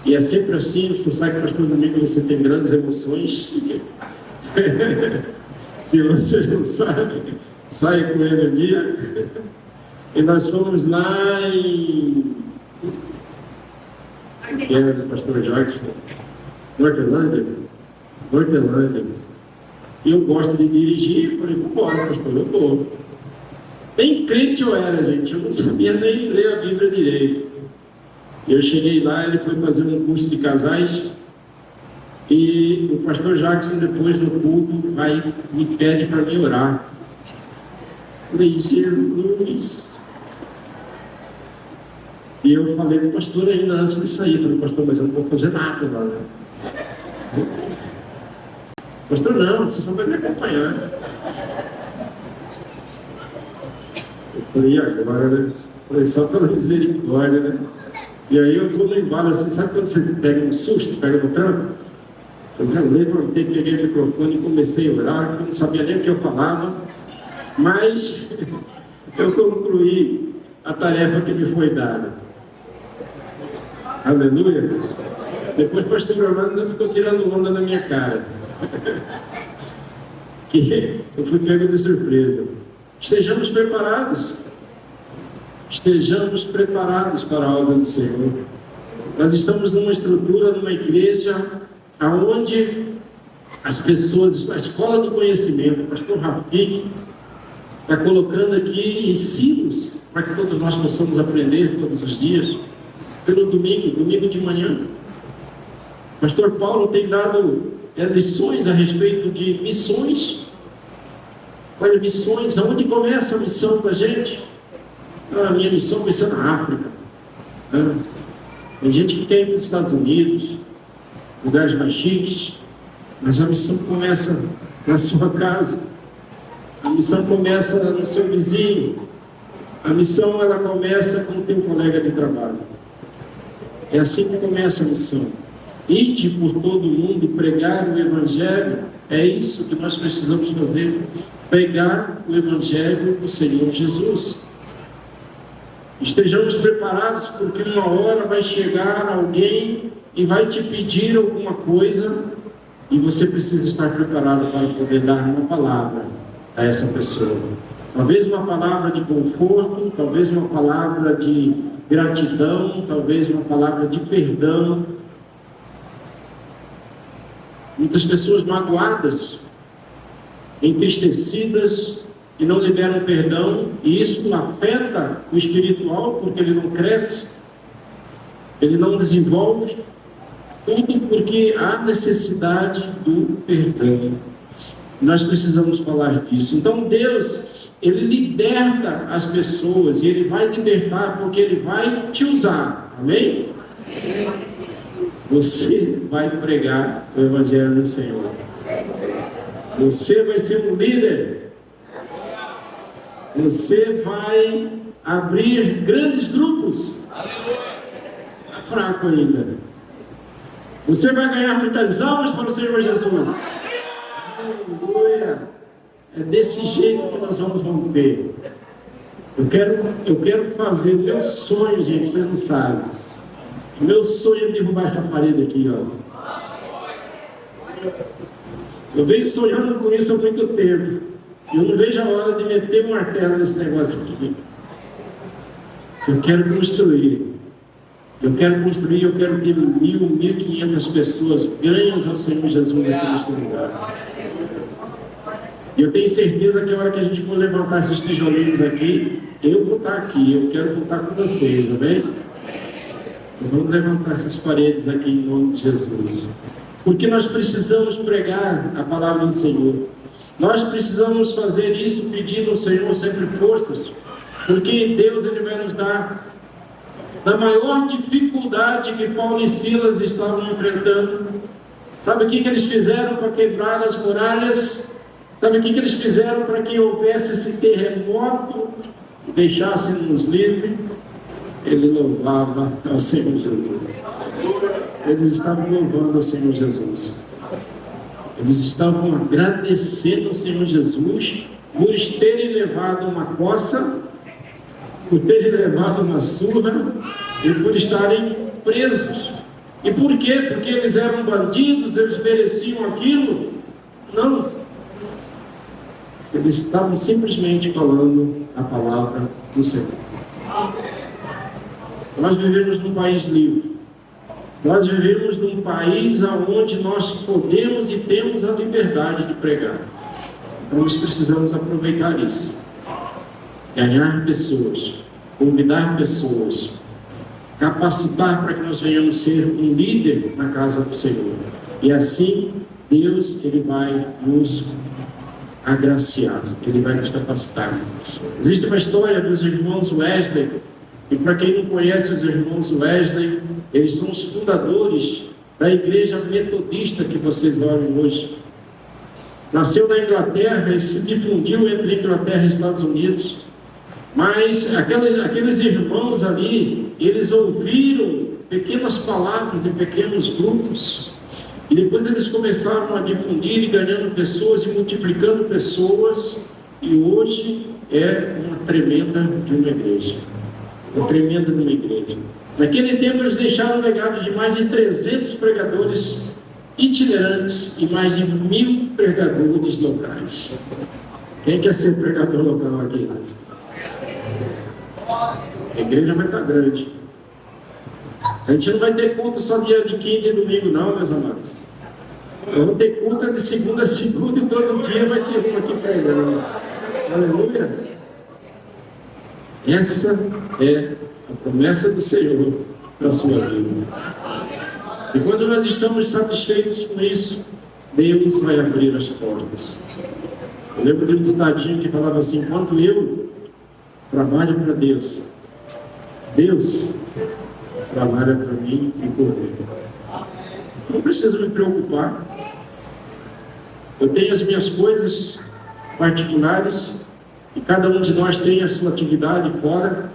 e é sempre assim, você sai com o pastor Domingos, você tem grandes emoções. Se vocês não sabem, saia com ele um dia. E nós fomos lá em... que era do pastor Jackson, Nortelândia. E eu gosto de dirigir, eu falei, vambora, pastor, eu vou. Bem crente eu era, gente, eu não sabia nem ler a Bíblia direito. Eu cheguei lá, ele foi fazer um curso de casais, e o pastor Jackson, depois no culto, me pede para me orar. Eu falei, Jesus... E eu falei com o pastor ainda antes de sair, falei, pastor, mas eu não vou fazer nada lá, né? Pastor, não, você só vai me acompanhar. Eu falei, e agora, né? Falei, só pela misericórdia, né? E aí eu vou no embalo assim, sabe quando você pega um susto, pega no tranco? Eu já levantei, peguei o microfone e comecei a orar, eu não sabia nem o que eu falava, mas eu concluí a tarefa que me foi dada. Aleluia. Depois o pastor Orlando ficou tirando onda na minha cara. Que eu fui pego de surpresa. Estejamos preparados. Estejamos preparados para a obra do Senhor. Nós estamos numa estrutura, numa igreja, onde as pessoas, a escola do conhecimento, o pastor Rafik está colocando aqui ensinos para que todos nós possamos aprender todos os dias. pelo domingo de manhã. Pastor Paulo tem dado lições a respeito de missões. Olha, missões, aonde começa a missão da gente? A minha missão vai ser na África. Tem gente que quer ir para os Estados Unidos, lugares mais chiques, mas a missão começa na sua casa. A missão começa no seu vizinho. A missão, ela começa com o teu colega de trabalho. É assim que começa a missão. Ide por todo mundo, pregar o Evangelho. É isso que nós precisamos fazer. Pregar o Evangelho do Senhor Jesus. Estejamos preparados, porque uma hora vai chegar alguém e vai te pedir alguma coisa, e você precisa estar preparado para poder dar uma palavra a essa pessoa. Talvez uma palavra de conforto, talvez uma palavra de gratidão, talvez uma palavra de perdão. Muitas pessoas magoadas, entristecidas, e não liberam perdão, e isso afeta o espiritual, porque ele não cresce, ele não desenvolve, tudo porque há necessidade do perdão. Nós precisamos falar disso. Então Deus, Ele liberta as pessoas, e Ele vai libertar porque Ele vai te usar, amém? Você vai pregar o Evangelho do Senhor, você vai ser um líder, você vai abrir grandes grupos. Está fraco ainda. Você vai ganhar muitas almas para o Senhor Jesus. Aleluia. É desse jeito que nós vamos romper. Eu quero fazer meu sonho, gente, vocês não sabem. Meu sonho é derrubar essa parede aqui, ó. Eu venho sonhando com isso há muito tempo. Eu não vejo a hora de meter um martelo nesse negócio aqui. Eu quero construir. Eu quero ter 1.500 pessoas ganhas ao Senhor Jesus aqui neste lugar. E eu tenho certeza que a hora que a gente for levantar esses tijolinhos aqui, eu vou estar aqui, eu quero contar com vocês, amém? Nós vamos levantar essas paredes aqui em nome de Jesus. Porque nós precisamos pregar a palavra do Senhor. Nós precisamos fazer isso pedindo ao Senhor sempre forças. Porque Deus, Ele vai nos dar. Na maior dificuldade que Paulo e Silas estavam enfrentando, sabe o que eles fizeram para quebrar as muralhas? Sabe o que eles fizeram para que houvesse esse terremoto e deixasse-nos livres? Ele louvava ao Senhor Jesus. Eles estavam louvando ao Senhor Jesus. Eles estavam agradecendo ao Senhor Jesus por terem levado uma coça, por terem levado uma surra e por estarem presos. E por quê? Porque eles eram bandidos, eles mereciam aquilo? Não. Eles estavam simplesmente falando a palavra do Senhor. Nós vivemos num país livre. Nós vivemos num país onde nós podemos e temos a liberdade de pregar. Então nós precisamos aproveitar isso. Ganhar pessoas, convidar pessoas, capacitar para que nós venhamos ser um líder na casa do Senhor. E assim, Deus, Ele vai nos agraciar, Ele vai nos capacitar. Existe uma história dos irmãos Wesley, e para quem não conhece os irmãos Wesley, eles são os fundadores da igreja metodista que vocês olham hoje. Nasceu na Inglaterra e se difundiu entre Inglaterra e Estados Unidos. Mas aqueles irmãos ali, eles ouviram pequenas palavras em pequenos grupos, e depois eles começaram a difundir e ganhando pessoas e multiplicando pessoas, e hoje é uma tremenda de uma igreja. Uma tremenda de uma igreja. Naquele tempo eles deixaram um legado de mais de 300 pregadores itinerantes e mais de 1.000 pregadores locais. Quem quer ser pregador local aqui? A igreja vai estar grande. A gente não vai ter culto só dia de quinta e domingo não, meus amados. Vamos ter culto de segunda a segunda e todo dia vai ter um aqui pregando. Aleluia. Essa é a promessa do Senhor para a sua vida. E quando nós estamos satisfeitos com isso, Deus vai abrir as portas. Eu lembro de um ditadinho que falava assim: enquanto eu trabalho para Deus, Deus trabalha para mim e por mim. Não preciso me preocupar. Eu tenho as minhas coisas particulares e cada um de nós tem a sua atividade fora,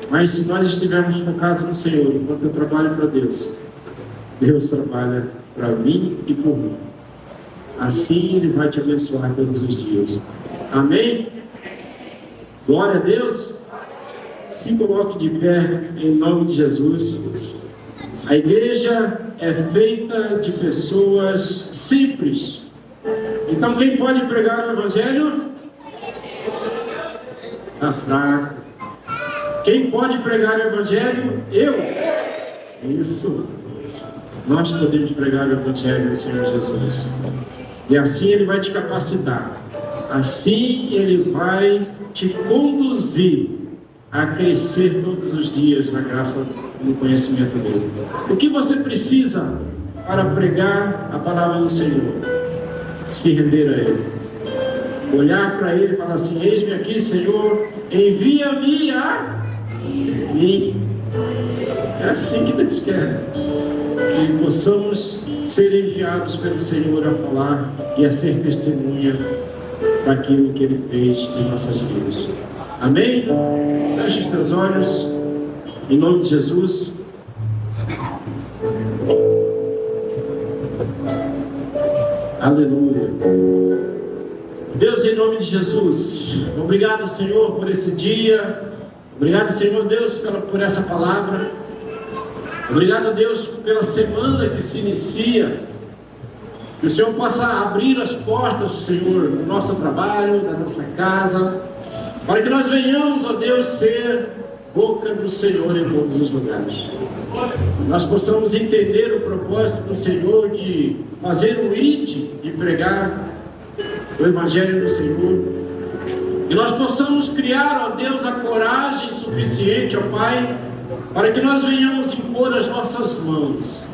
mas se nós estivermos focados no Senhor, enquanto eu trabalho para Deus, Deus trabalha para mim e por mim. Assim Ele vai te abençoar todos os dias. Amém? Glória a Deus. Se coloque de pé em nome de Jesus. A igreja é feita de pessoas simples. Então quem pode pregar o Evangelho? Está fraco. Quem pode pregar o Evangelho? Eu. Isso. Nós podemos pregar o Evangelho do Senhor Jesus. E assim Ele vai te capacitar. Assim Ele vai te conduzir a crescer todos os dias na graça e no conhecimento dEle. O que você precisa para pregar a palavra do Senhor? Se render a Ele. Olhar para Ele e falar assim: eis-me aqui, Senhor, envia-me a mim. É assim que Deus quer. Que possamos ser enviados pelo Senhor a falar e a ser testemunha daquilo que Ele fez em nossas vidas. Amém? Feche os teus olhos, em nome de Jesus. Aleluia. Deus, em nome de Jesus, obrigado, Senhor, por esse dia. Obrigado, Senhor Deus, por essa palavra. Obrigado, Deus, pela semana que se inicia. Que o Senhor possa abrir as portas, Senhor, do nosso trabalho, da nossa casa, para que nós venhamos, ó Deus, ser boca do Senhor em todos os lugares. Nós possamos entender o propósito do Senhor de fazer o ide e pregar o Evangelho do Senhor. E nós possamos criar, ó Deus, a coragem suficiente, ó Pai, para que nós venhamos impor as nossas mãos.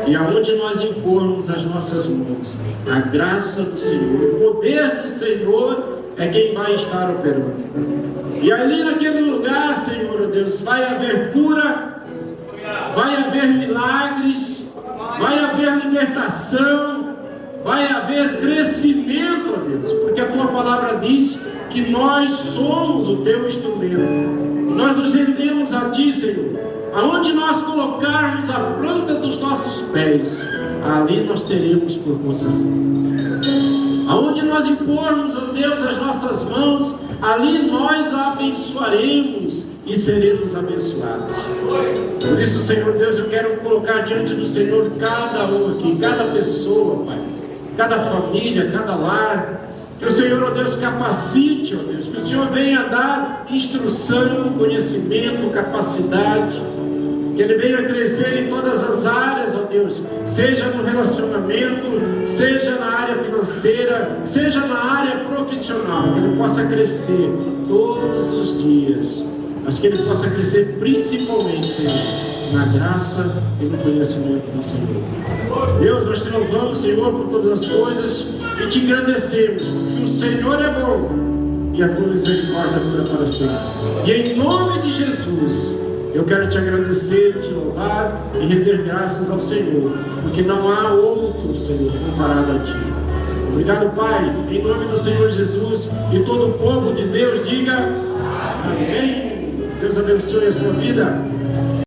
E aonde nós impormos as nossas mãos, a graça do Senhor, o poder do Senhor é quem vai estar operando. E ali naquele lugar, Senhor, ó Deus, vai haver cura, vai haver milagres, vai haver libertação, vai haver crescimento, ó Deus, porque a Tua palavra diz que nós somos o Teu instrumento. Nós nos rendemos a Ti, Senhor. Aonde nós colocarmos a planta dos nossos pés, ali nós teremos por possessão. Aonde nós impormos, ó Deus, as nossas mãos, ali nós abençoaremos e seremos abençoados. Por isso, Senhor Deus, eu quero colocar diante do Senhor cada um aqui, cada pessoa, Pai, cada família, cada lar. Que o Senhor, ó Deus, capacite, ó Deus, que o Senhor venha dar instrução, conhecimento, capacidade, que Ele venha crescer em todas as áreas, ó Deus, seja no relacionamento, seja na área financeira, seja na área profissional, que Ele possa crescer todos os dias, mas que Ele possa crescer principalmente, Senhor, na graça e no conhecimento do Senhor. Deus, nós te louvamos, Senhor, por todas as coisas e te agradecemos, que o Senhor é bom e a tua misericórdia dura para sempre. E em nome de Jesus, eu quero te agradecer, te louvar e render graças ao Senhor, porque não há outro, Senhor, comparado a ti. Obrigado, Pai, em nome do Senhor Jesus, e todo o povo de Deus diga amém. Deus abençoe a sua vida.